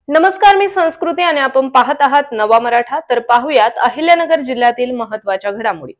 नमस्कार, मी संस्कृती आणि आपण पाहत आहात नवा मराठा। तर पाहूयात अहिल्यानगर जिल्ह्यातील महत्त्वाच्या घडामोडी।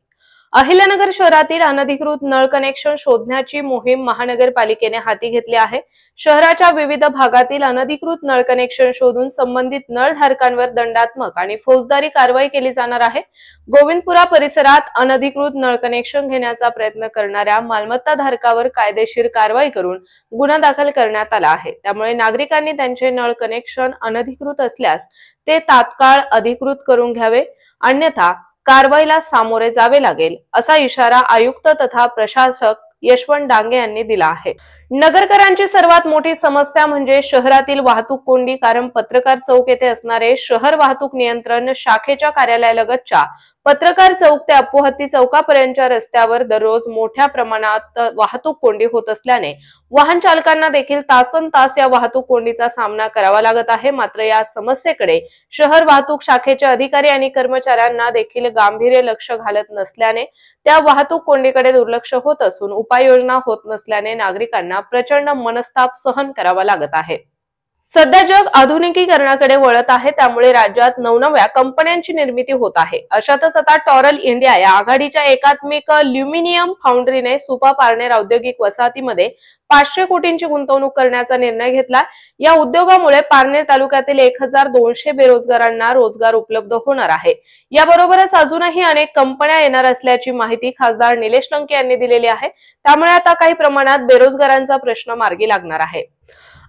अहिल्यानगर शहरातील अनधिकृत नळ कनेक्शन शोधण्याची मोहीम महानगरपालिकेने हाती घेतली आहे। शहराच्या विविध भागातील अनधिकृत नळ कनेक्शन शोधून संबंधित नळधारकांवर दंडात्मक आणि फौजदारी कारवाई केली जाणार आहे। गोविंदपुरा परिसरात अनधिकृत नळ कनेक्शन घेण्याचा प्रयत्न करणाऱ्या मालमत्ता धारकावर कायदेशीर कारवाई करून गुन्हा दाखल करण्यात आला आहे। त्यामुळे नागरिकांनी त्यांचे नळ कनेक्शन अनधिकृत असल्यास ते तात्काळ अधिकृत करून घ्यावे, अन्यथा कारवाईला सामोरे जावे लागेल, असा इशारा आयुक्त तथा प्रशासक यशवंत डांगे यांनी दिला आहे। नगरकरांची सर्वात मोठी समस्या म्हणजे शहरातील वाहतूक कोंडी। कारण पत्रकार चौक येथे असणारे शहर वाहतूक नियंत्रण शाखेच्या कार्यालयालगतच्या पत्रकार चौक ते अप्पोहत्ती चौकापर्यंतच्या रस्त्यावर दररोज मोठ्या प्रमाणात वाहतूक कोंडी होत असल्याने वाहन चालकांना देखील तासनतास या वाहतूक कोंडीचा सामना करावा लागत आहे। मात्र या समस्येकडे शहर वाहतूक शाखेचे अधिकारी आणि कर्मचाऱ्यांना देखील गांभीर्य लक्ष घालत नसल्याने त्या वाहतूक कोंडीकडे दुर्लक्ष होत असून उपाययोजना होत नसल्याने नागरिकांना प्रचंड मनस्ताप सहन करावा लागत आहे। सध्या जग आधुनिकीकरणाकडे वळत आहे, त्यामुळे राज्यात नवनव्या कंपन्यांची निर्मिती होत आहे। अशातच आता टॉरल इंडिया या आघाडीच्या एकात्मिक ल्युमिनियम फाउंड्रीने सुपा पारनेर औद्योगिक वसाहतीमध्ये 500 कोटींची गुंतवणूक करण्याचा निर्णय घेतला। या उद्योगामुळे पारनेर तालुक्यातील 1200 बेरोजगारांना रोजगार उपलब्ध होणार आहे। याबरोबरच अजूनही अनेक कंपन्या येणार असल्याची माहिती खासदार निलेश लंके यांनी दिलेली आहे। त्यामुळे आता काही प्रमाणात बेरोजगारांचा प्रश्न मार्गी लागणार आहे।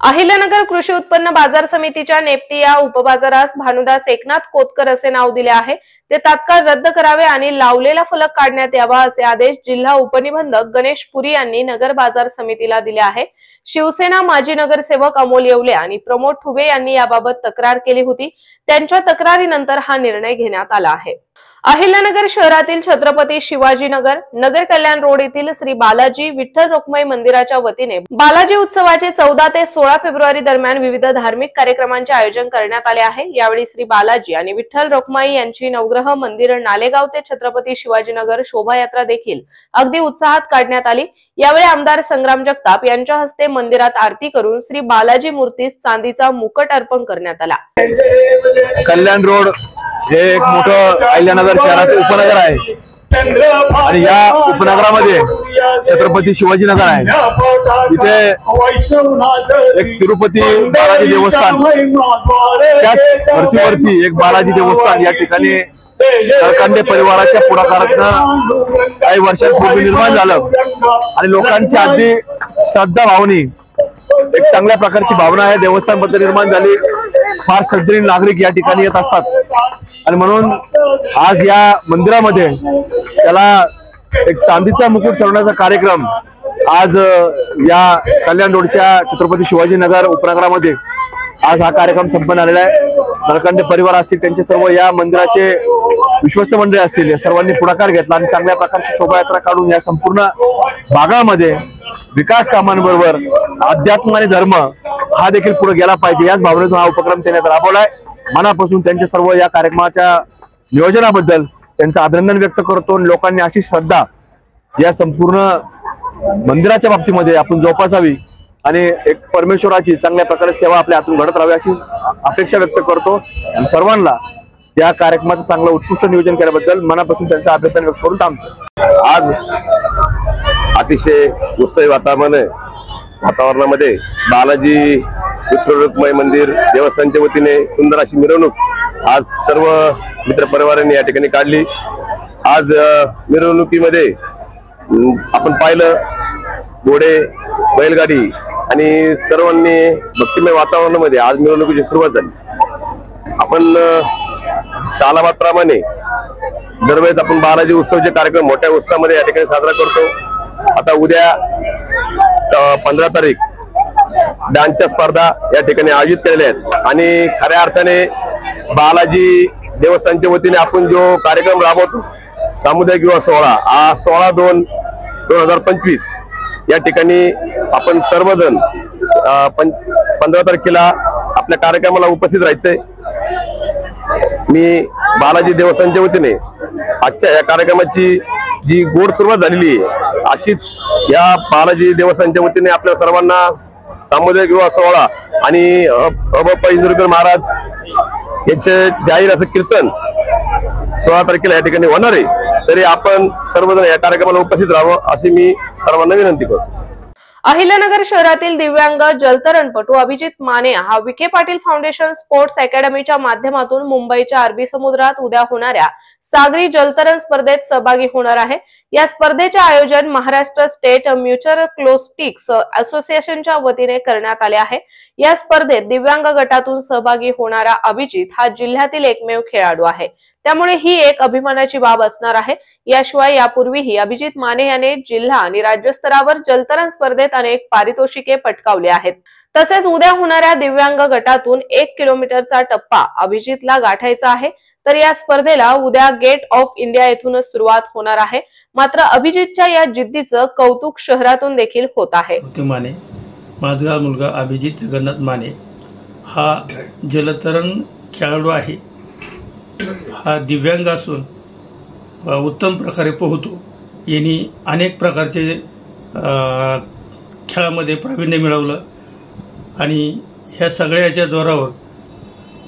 अहिल्यानगर कृषी उत्पन्न बाजार समितीच्या नेप्ती या उपबाजारास भानुदास एकनाथ कोतकर असे नाव दिले आहे। ते तात्काळ रद्द करावे आणि लावलेला फलक काढण्यात यावा, असे आदेश जिल्हा उपनिबंधक गणेश पुरी यांनी नगर बाजार समितीला दिले आहे। शिवसेना माजी नगरसेवक अमोल येवले आणि प्रमोद ठुबे यांनी याबाबत तक्रार केली होती। त्यांच्या तक्रारीनंतर हा निर्णय घेण्यात आला आहे। अहिल्यानगर शहरातील छत्रपती शिवाजीनगर नगर कल्याण रोड येथील श्री बालाजी विठ्ठल रुक्माई मंदिराच्या वतीने बालाजी उत्सवाचे 14 ते 16 फेब्रुवारी दरम्यान विविध धार्मिक कार्यक्रमांचे आयोजन करण्यात आले आहे। यावेळी श्री बालाजी आणि विठ्ठल रुक्माई यांची नवग्रह मंदिर नालेगाव ते छत्रपती शिवाजीनगर शोभायात्रा देखील अगदी उत्साहात काढण्यात आली। यावेळी आमदार संग्राम जगताप यांच्या हस्ते मंदिरात आरती करून श्री बालाजी मूर्तीस चांदीचा मुकुट अर्पण करण्यात आला। कल्याण रोड हे एक मोठं अहिल्यानगर शहराचे उपनगर आहे आणि या उपनगरामध्ये छत्रपती शिवाजीनगर आहे। इथे एक तिरुपती बालाजी देवस्थान, त्याच वरती एक बालाजी देवस्थान या ठिकाणी नळकांडे परिवाराच्या पुढाकारातून काही वर्षांपूर्वी निर्माण झालं आणि लोकांची अगदी श्रद्धा भावनी एक चांगल्या प्रकारची भावना आहे देवस्थान बद्दल निर्माण झाली। फार श्रद्धेने नागरिक या ठिकाणी येत असतात आणि म्हणून आज या मंदिरामध्ये त्याला एक चांदीचा मुकुट चढवण्याचा कार्यक्रम आज या कल्याण रोडच्या छत्रपती शिवाजीनगर उपनगरामध्ये आज हा कार्यक्रम संपन्न झालेला आहे। नळकांडे परिवार असतील, त्यांचे सर्व या मंदिराचे विश्वस्त मंडळी असतील, या सर्वांनी पुढाकार घेतला आणि चांगल्या प्रकारची शोभायात्रा काढून या संपूर्ण भागामध्ये विकास कामांबरोबर अध्यात्म आणि धर्म हा देखील पुढे गेला पाहिजे, याच भावनेतून हा उपक्रम त्यांनी राबवलाय। मनापासून त्यांच्या सर्व या कार्यक्रमाच्या नियोजनाबद्दल त्यांचं अभिनंदन व्यक्त करतो। लोकांनी अशी श्रद्धा या संपूर्ण मंदिराच्या बाबतीमध्ये आपण जोपासावी आणि एक परमेश्वराची चांगल्या प्रकारे सेवा आपल्या हातून घडत राहावी अशी अपेक्षा व्यक्त करतो आणि सर्वांना या कार्यक्रमाचं चांगलं उत्कृष्ट नियोजन केल्याबद्दल मनापासून त्यांचं अभिनंदन व्यक्त करून थांबतो। आज अतिशय उत्साही वातावरणामध्ये बालाजी विठ्ठल रुक्माई मंदिर देवस्थानच्या वतीने सुंदर अशी मिरवणूक आज सर्व मित्रपरिवारांनी या ठिकाणी काढली। आज मिरवणुकीमध्ये आपण पाहिलं घोडे, बैलगाडी आणि सर्वांनी भक्तिमय वातावरणामध्ये आज मिरवणुकीची सुरुवात झाली। आपण सालाबादप्रमाणे दरवेळेस आपण बालाजी उत्सवाचे कार्यक्रम मोठ्या उत्साहामध्ये या ठिकाणी साजरा करतो। आता उद्या 15 तारीख डान्सच्या स्पर्धा या ठिकाणी आयोजित केलेल्या आहेत आणि खऱ्या अर्थाने बालाजी देवस्थानच्या वतीने आपण जो कार्यक्रम राबवतो सामुदायिक विवाह सोहळा, हा 16/2/2025 या ठिकाणी आपण सर्वजण 15 तारखेला आपल्या कार्यक्रमाला उपस्थित राहायचंय। मी बालाजी देवस्थानच्या वतीने आजच्या या कार्यक्रमाची जी गोड सुरुवात झालेली आहे अशीच या बालाजी देवस्थानच्या वतीने आपल्या सर्वांना सामुदायिक विवाह सोहळा आणि अबप्पा इंदुरकर महाराज यांचे जाहीर असं कीर्तन 16 तारखेला या ठिकाणी होणार आहे। तरी आपण सर्वजण या कार्यक्रमाला उपस्थित राहावं अशी मी सर्वांना विनंती करतो। अहिल्यानगर शहरातील दिव्यांग जलतरणपटू अभिजित माने हा विखे पाटील फाउंडेशन स्पोर्ट्स अकॅडमीच्या माध्यमातून मुंबईच्या अरबी समुद्रात उद्या होणाऱ्या सागरी जलतरण स्पर्धेत सहभागी होणार आहे। या स्पर्धेचे आयोजन महाराष्ट्र स्टेट म्युच्युअल क्लोस्टिक्स असोसिएशनच्या वतीने करण्यात आले आहे। या स्पर्धेत दिव्यांग गटातून सहभागी होणारा अभिजित हा जिल्ह्यातील एकमेव खेळाडू आहे, त्यामुळे ही एक अभिमानाची बाब असणार आहे। याशिवाय यापूर्वीही अभिजित माने याने जिल्हा आणि राज्य स्तरावर जलतरण स्पर्धेत अनेक पारितोषिके पटकावली आहेत। तसेच उद्या होणाऱ्या दिव्यांग गटातून 1 किलोमीटरचा टप्पा अभिजितला गाठायचा आहे। तर या स्पर्धेला उद्या गेट ऑफ इंडिया येथूनच सुरुवात होणार आहे। मात्र अभिजितच्या या जिद्दीचं कौतुक शहरातून देखील होत आहे। माने माझा मुलगा अभिजित जगन्नाथ माने हा जलतरण खेळाडू आहे। हा दिव्यांग असून उत्तम प्रकारे पोहतो। यांनी अनेक प्रकारचे खेळामध्ये प्रावीण्य मिळवलं आणि ह्या सगळ्याच्या जोरावर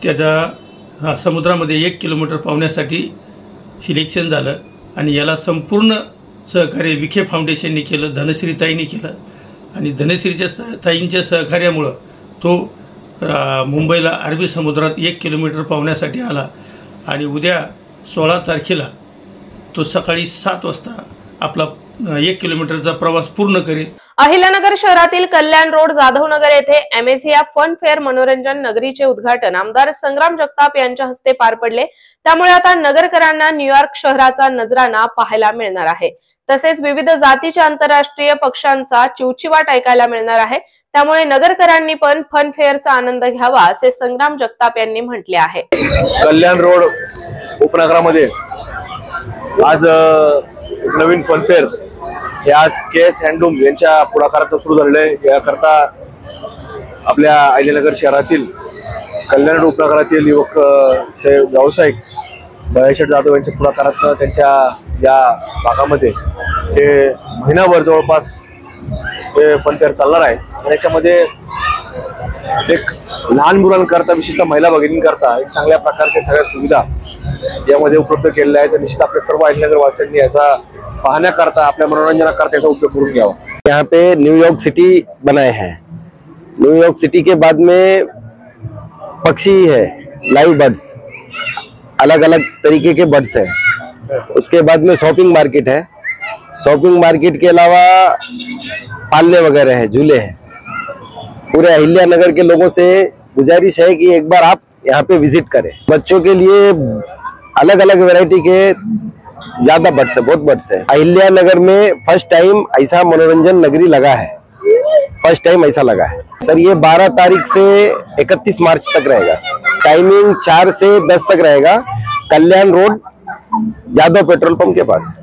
त्याचा समुद्रामध्ये 1 किलोमीटर पावण्यासाठी सिलेक्शन झालं आणि याला संपूर्ण सहकार्य विखे फाउंडेशनने केलं, धनश्रीताईंनी केलं आणि धनश्रीच्या ताईंच्या सहकार्यामुळे तो मुंबईला अरबी समुद्रात 1 किलोमीटर पावण्यासाठी आला आणि उद्या 16 तारखेला तो सकाळी 7 वाजता आपला 1 किलोमीटरचा प्रवास पूर्ण करेल। अहिल्यानगर शहरातील कल्याण रोड जाधवनगर येथे एमएझिया फन फेअर मनोरंजन नगरीचे उद्घाटन आमदार संग्राम जगताप यांच्या हस्ते पार पडले। त्यामुळे आता नगरकरांना न्यूयॉर्क शहराचा नजराणा पाहायला मिळणार आहे। तसेच विविध जातीच्या आंतरराष्ट्रीय पक्षांचा चिवचिवाट ऐकायला मिळणार आहे। त्यामुळे नगरकरांनी पण फन फेअरचा आनंद घ्यावा असे संग्राम जगताप यांनी म्हटले आहे। कल्याण रोड उपनगरामध्ये आज नवीन फन फेअर हे आज केएस हँडलूम यांच्या पुढाकारात सुरू झालेले आहे। याकरता आपल्या अहिल्यानगर शहरातील कल्याण रोड उपनगरातील युवक व्यावसायिक बळेशेठ जाधव यांच्या पुढाकारात त्यांच्या या भागामध्ये हे महिनाभर जवळपास हे फन फेअर चालणार आहे आणि याच्यामध्ये एक लहान मुलांकरता विशेषतः महिला भगिनींकरता एक चांगल्या प्रकारच्या सगळ्या सुविधा यामध्ये उपलब्ध केलेल्या आहेत। निश्चित आपल्या सर्व अहिल्यानगर वासियांनी याचा पाहण्याकरता आपल्या मनोरंजनाकरता याचा उपयोग करून घ्यावा। यहाँ पे न्यूयॉर्क सिटी बनाए हैं। न्यूयॉर्क सिटी के बाद में पक्षी है, लाइव बर्ड्स, अलग अलग तरीके के बर्ड्स है। उसके बाद में शॉपिंग मार्केट है। शॉपिंग मार्केट के अलावा पालने वगैरह है, झूले हैं। पूरे अहिल्यानगर के लोगों से गुजारिश है कि एक बार आप यहाँ पे विजिट करें। बच्चों के लिए अलग अलग वैरायटी के ज्यादा बर्ड्स है, बहुत बर्ड्स है। अहिल्यानगर में फर्स्ट टाइम ऐसा मनोरंजन नगरी लगा है, फर्स्ट टाइम ऐसा लगा है सर। ये 12 तारीख से 31 मार्च तक रहेगा। टाइमिंग 4 से 10 तक रहेगा। कल्याण रोड जाधव पेट्रोल पंप के पास।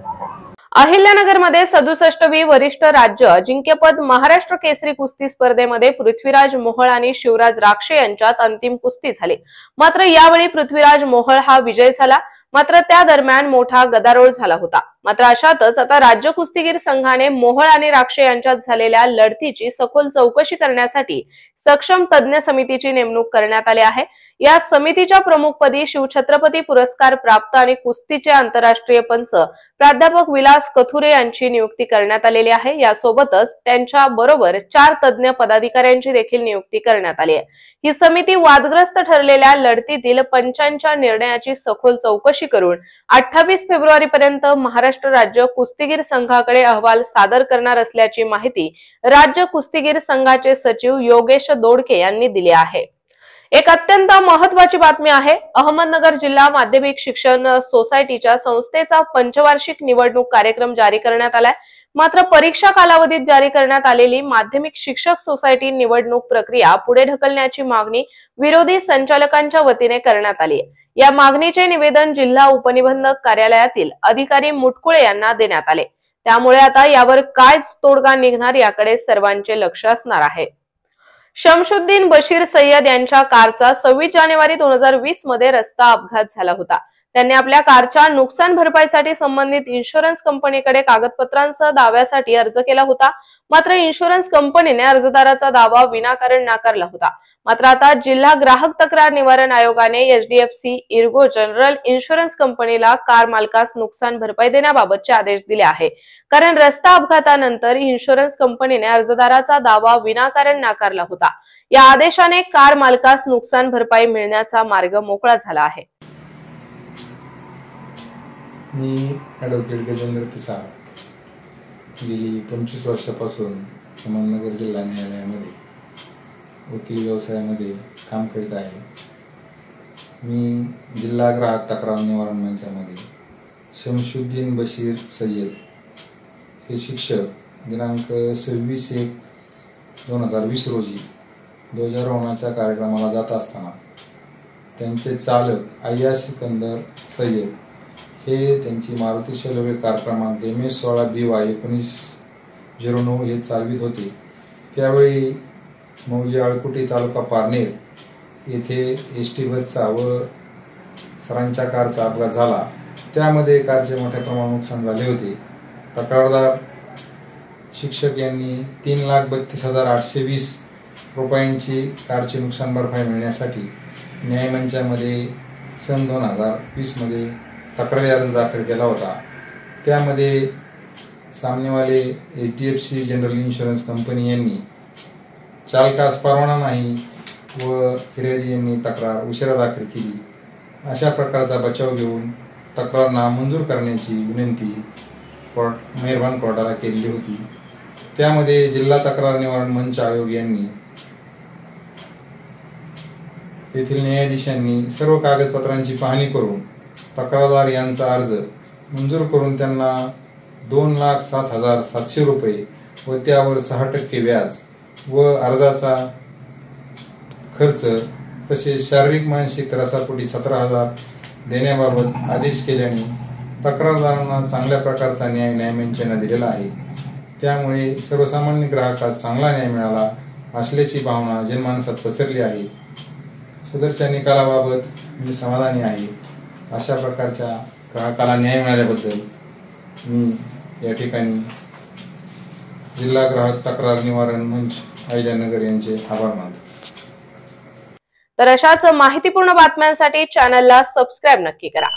अहिल्यानगरमध्ये 67वी वरिष्ठ राज्य अजिंक्यपद महाराष्ट्र केसरी कुस्ती स्पर्धेमध्ये पृथ्वीराज मोहोळ आणि शिवराज राक्षे यांच्यात अंतिम कुस्ती झाली। मात्र यावेळी पृथ्वीराज मोहोळ हा विजय झाला। मात्र त्या दरम्यान मोठा गदारोळ झाला होता। मात्र अशातच आता राज्य कुस्तीगीर संघाने मोहोळ आणि राक्षे यांच्यात झालेल्या लढतीची सखोल चौकशी करण्यासाठी सक्षम तज्ञ समितीची नेमणूक करण्यात आली आहे। या समितीच्या प्रमुखपदी शिवछत्रपती पुरस्कार प्राप्त आणि कुस्तीचे आंतरराष्ट्रीय पंच प्राध्यापक विलास कथुरे यांची नियुक्ती करण्यात आलेली आहे। यासोबतच त्यांच्या बरोबर 4 तज्ञ पदाधिकाऱ्यांची देखील नियुक्ती करण्यात आली आहे। ही समिती वादग्रस्त ठरलेल्या लढतीतील पंचांच्या निर्णयाची सखोल चौकशी करून 28 फेब्रुवारी पर्यंत महाराष्ट्र राज्य कुस्तीगीर संघाकडे अहवाल सादर करणार असल्याची माहिती राज्य कुस्तीगीर संघाचे सचिव योगेश दोडके यांनी दिली आहे। एक अत्यंत महत्त्वाची बातमी आहे। अहमदनगर जिल्हा माध्यमिक शिक्षण सोसायटीच्या संस्थेचा पंचवार्षिक निवडणूक कार्यक्रम जारी करण्यात आलाय। मात्र परीक्षा कालावधीत जारी करण्यात आलेली माध्यमिक शिक्षक सोसायटी निवडणूक प्रक्रिया पुढे ढकलण्याची मागणी विरोधी संचालकांच्या वतीने करण्यात आली आहे। या मागणीचे निवेदन जिल्हा उपनिबंधक कार्यालयातील अधिकारी मुटकुळे यांना देण्यात आले। त्यामुळे आता यावर काय तोडगा निघणार याकडे सर्वांचे लक्ष असणार आहे। शमशुद्दीन बशीर सय्यद यांच्या कारचा 26 जानेवारी 2020 मध्ये रस्ता अपघात झाला होता। त्यांनी आपल्या कारच्या नुकसान भरपाईसाठी संबंधित इन्शुरन्स कंपनीकडे कागदपत्रांसह दाव्यासाठी अर्ज केला होता। मात्र इन्शुरन्स कंपनीने अर्जदाराचा दावा विनाकारण नाकारला होता। मात्र आता जिल्हा ग्राहक तक्रार निवारण आयोगाने एचडीएफसी इर्गो जनरल इन्शुरन्स कंपनीला कार मालकास नुकसान भरपाई देण्याबाबतचे आदेश दिले आहे। कारण रस्ता अपघातानंतर इन्शुरन्स कंपनीने अर्जदाराचा दावा विनाकारण नाकारला होता। या आदेशाने कार मालकास नुकसान भरपाई मिळण्याचा मार्ग मोकळा झाला आहे। मी ॲडव्होकेट गजेंद्र पिसाळ गेली 25 वर्षापासून अहमदनगर जिल्हा न्यायालयामध्ये वकील व्यवसायामध्ये काम करीत आहे। मी जिल्हा ग्राहक तक्रार निवारण मंचामध्ये शमशुद्दीन बशीर सय्यद हे शिक्षक दिनांक 26/1/2020 रोजी ध्वजारोहणाच्या कार्यक्रमाला जात असताना त्यांचे चालक अय्याज सिकंदर सय्यद हे त्यांची मारुती शेलोरे कार क्रमांक MS16BY 1909 हे चालवित होते। त्यावेळी मौजे आळकुटी तालुका पारनेर येथे एसटी बसचा व सरांच्या कारचा अपघात झाला। त्यामध्ये कारचे मोठ्या प्रमाणात नुकसान झाले होते। तक्रारदार शिक्षक यांनी 3,32,820 रुपयांची कारची नुकसान भरपाई मिळण्यासाठी न्यायमंचामध्ये सन 2020 मध्ये तक्रारी अर्ज दाखल केला होता। त्यामध्ये सामनेवाले एचडीएफसी जनरल इन्शुरन्स कंपनी यांनी चालकास परवाना नाही व फिर्यादी यांनी तक्रार उशिरा दाखल केली अशा प्रकारचा बचाव घेऊन तक्रार नामंजूर करण्याची विनंती मेहरबान कोर्टाला केली होती। त्यामध्ये जिल्हा तक्रार निवारण मंच आयोग यांनी येथील न्यायाधीशांनी सर्व कागदपत्रांची पाहणी करून तक्रारदार यांचा अर्ज मंजूर करून त्यांना 2,07,700 रुपये व त्यावर 6% व्याज व अर्जाचा खर्च तसेच शारीरिक मानसिक त्रासापोटी 17,000 देण्याबाबत आदेश केल्याने तक्रारदारांना चांगल्या प्रकारचा न्याय न्यायमंचाने दिलेला आहे। त्यामुळे सर्वसामान्य ग्राहकास चांगला न्याय मिळाला असल्याची भावना जनमानसात पसरली आहे। सदरच्या निकालाबाबत मी समाधानी आहे। अशा प्रकारच्या ग्राहकाला न्याय मिळाल्याबद्दल मी या ठिकाणी जिल्हा ग्राहक तक्रार निवारण मंच अहिल्यानगर यांचे आभार मानतो। तर अशाच माहितीपूर्ण बातम्यांसाठी चॅनलला सबस्क्राइब नक्की करा।